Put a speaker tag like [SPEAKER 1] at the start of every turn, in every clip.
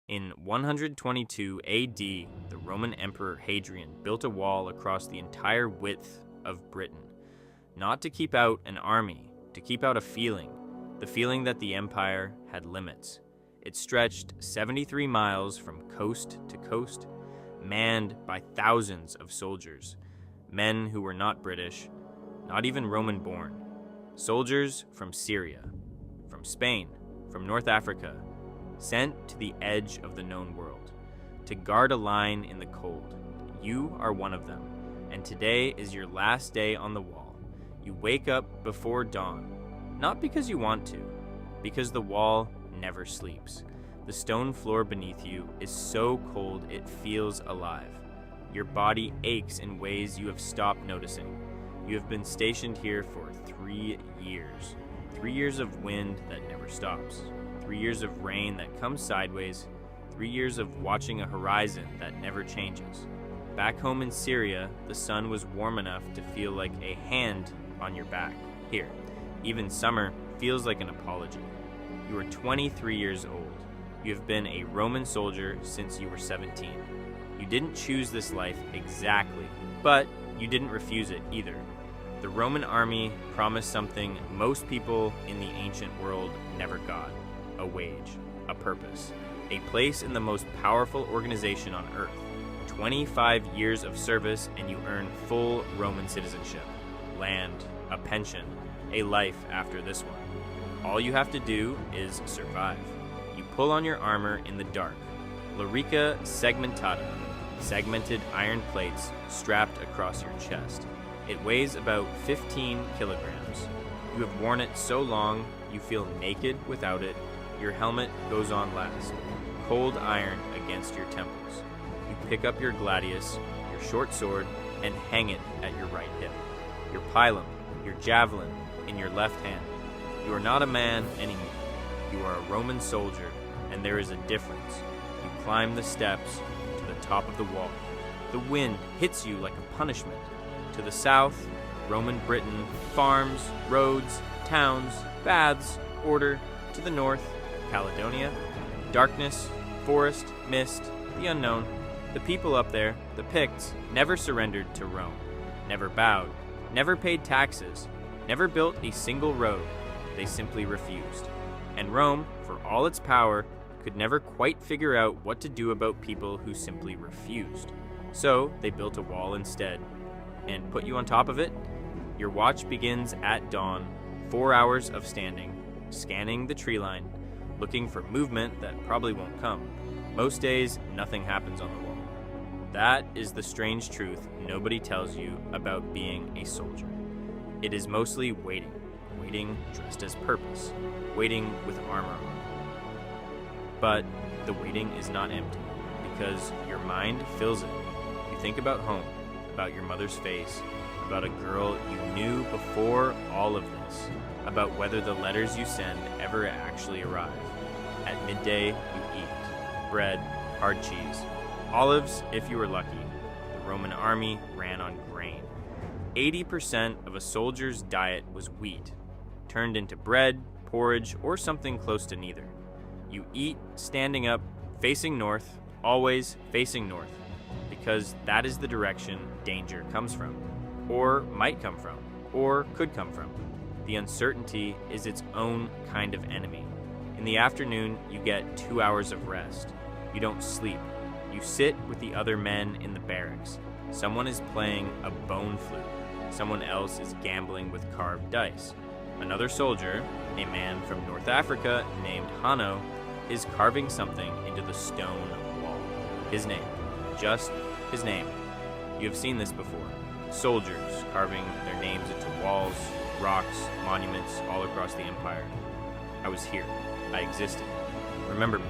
[SPEAKER 1] In 122 AD, the Roman Emperor Hadrian built a wall across the entire width of Britain, not to keep out an army, to keep out a feeling, the feeling that the empire had limits. It stretched 73 miles from coast to coast, manned by thousands of soldiers, men who were not British, not even Roman-born, soldiers from Syria, from Spain, from North Africa, sent to the edge of the known world, to guard a line in the cold. You are one of them, and today is your last day on the wall. You wake up before dawn, not because you want to, because the wall never sleeps. The stone floor beneath you is so cold it feels alive. Your body aches in ways you have stopped noticing. You have been stationed here for 3 years. 3 years of wind that never stops. 3 years of rain that comes sideways. 3 years of watching a horizon that never changes. Back home in Syria, the sun was warm enough to feel like a hand on your back. Here, even summer feels like an apology. You are 23 years old. You have been a Roman soldier since you were 17. You didn't choose this life exactly, but you didn't refuse it either. The Roman army promised something most people in the ancient world never got: a wage, a purpose, a place in the most powerful organization on earth. 25 years of service and you earn full Roman citizenship, land, a pension, a life after this one. All you have to do is survive. You pull on your armor in the dark. Lorica segmentata, segmented iron plates strapped across your chest. It weighs about 15 kilograms. You have worn it so long you feel naked without it. Your helmet goes on last, cold iron against your temples. You pick up your gladius, your short sword, and hang it at your right hip. Your pilum, your javelin, in your left hand. You are not a man anymore. You are a Roman soldier, and there is a difference. You climb the steps to the top of the wall. The wind hits you like a punishment. To the south, Roman Britain, farms, roads, towns, baths, order. To the north, Caledonia, darkness, forest, mist, the unknown. The people up there, the Picts, never surrendered to Rome, never bowed, never paid taxes, never built a single road. They simply refused. And Rome, for all its power, could never quite figure out what to do about people who simply refused. So they built a wall instead. And put you on top of it? Your watch begins at dawn, 4 hours of standing, scanning the tree line, looking for movement that probably won't come. Most days, nothing happens on the wall. That is the strange truth nobody tells you about being a soldier. It is mostly waiting, waiting dressed as purpose, waiting with armor on. But the waiting is not empty, because your mind fills it. You think about home, about your mother's face, about a girl you knew before all of this, about whether the letters you send ever actually arrive. At midday, you eat bread, hard cheese, olives if you were lucky. The Roman army ran on grain. 80% of a soldier's diet was wheat, turned into bread, porridge, or something close to neither. You eat standing up, facing north, always facing north, because that is the direction danger comes from, or might come from, or could come from. The uncertainty is its own kind of enemy. In the afternoon, you get 2 hours of rest. You don't sleep. You sit with the other men in the barracks. Someone is playing a bone flute. Someone else is gambling with carved dice. Another soldier, a man from North Africa named Hanno, is carving something into the stone wall. His name. Just his name. You have seen this before. Soldiers carving their names into walls, rocks, monuments all across the empire. I was here. I existed. Remember me.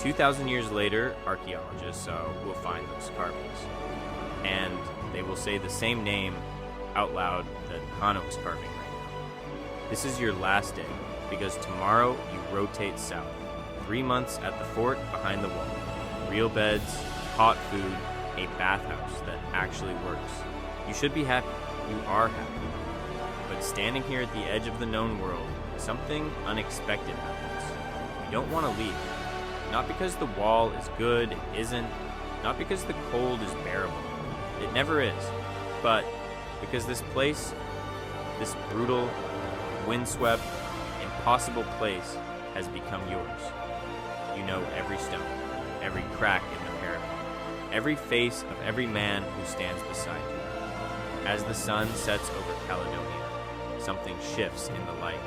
[SPEAKER 1] 2,000 years later, archaeologists will find those carvings. And they will say the same name out loud that Hanno is carving right now. This is your last day, because tomorrow you rotate south. 3 months at the fort behind the wall. Real beds, hot food, a bathhouse that actually works. You should be happy. You are happy. But standing here at the edge of the known world, something unexpected happens. You don't want to leave. Not because the wall is good, it isn't. Not because the cold is bearable. It never is. But because this place, this brutal, windswept, impossible place has become yours. You know every stone, every crack in the parapet, every face of every man who stands beside you. As the sun sets over Caledonia, something shifts in the light.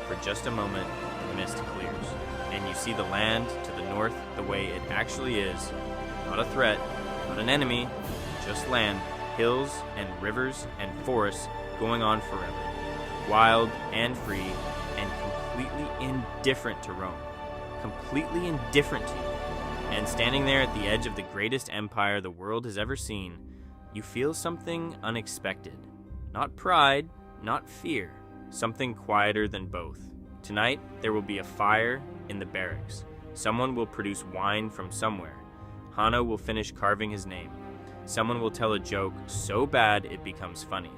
[SPEAKER 1] For just a moment, the mist clears, and you see the land to the north the way it actually is. Not a threat, not an enemy, just land, hills and rivers and forests going on forever. Wild and free and completely indifferent to Rome. Completely indifferent to you. And standing there at the edge of the greatest empire the world has ever seen, you feel something unexpected. Not pride, not fear. Something quieter than both. Tonight, there will be a fire in the barracks. Someone will produce wine from somewhere. Hanno will finish carving his name. Someone will tell a joke so bad it becomes funny.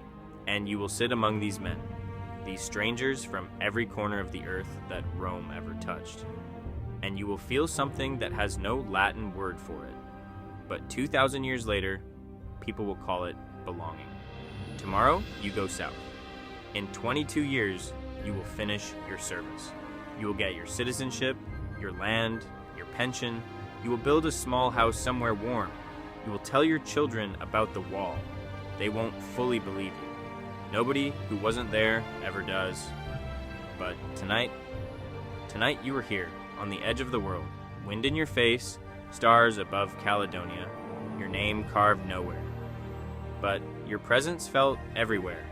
[SPEAKER 1] And you will sit among these men, these strangers from every corner of the earth that Rome ever touched. And you will feel something that has no Latin word for it. But 2,000 years later, people will call it belonging. Tomorrow, you go south. In 22 years, you will finish your service. You will get your citizenship, your land, your pension. You will build a small house somewhere warm. You will tell your children about the wall. They won't fully believe you. Nobody who wasn't there ever does. But tonight you were here, on the edge of the world, wind in your face, stars above Caledonia, your name carved nowhere. But your presence felt everywhere.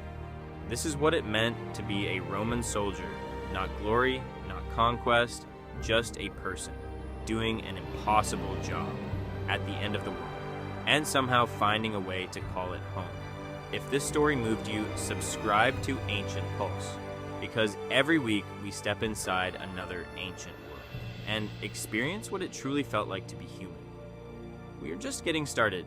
[SPEAKER 1] This is what it meant to be a Roman soldier, not glory, not conquest, just a person, doing an impossible job at the end of the world, and somehow finding a way to call it home. If this story moved you, subscribe to Ancient Pulse, because every week we step inside another ancient world and experience what it truly felt like to be human. We are just getting started.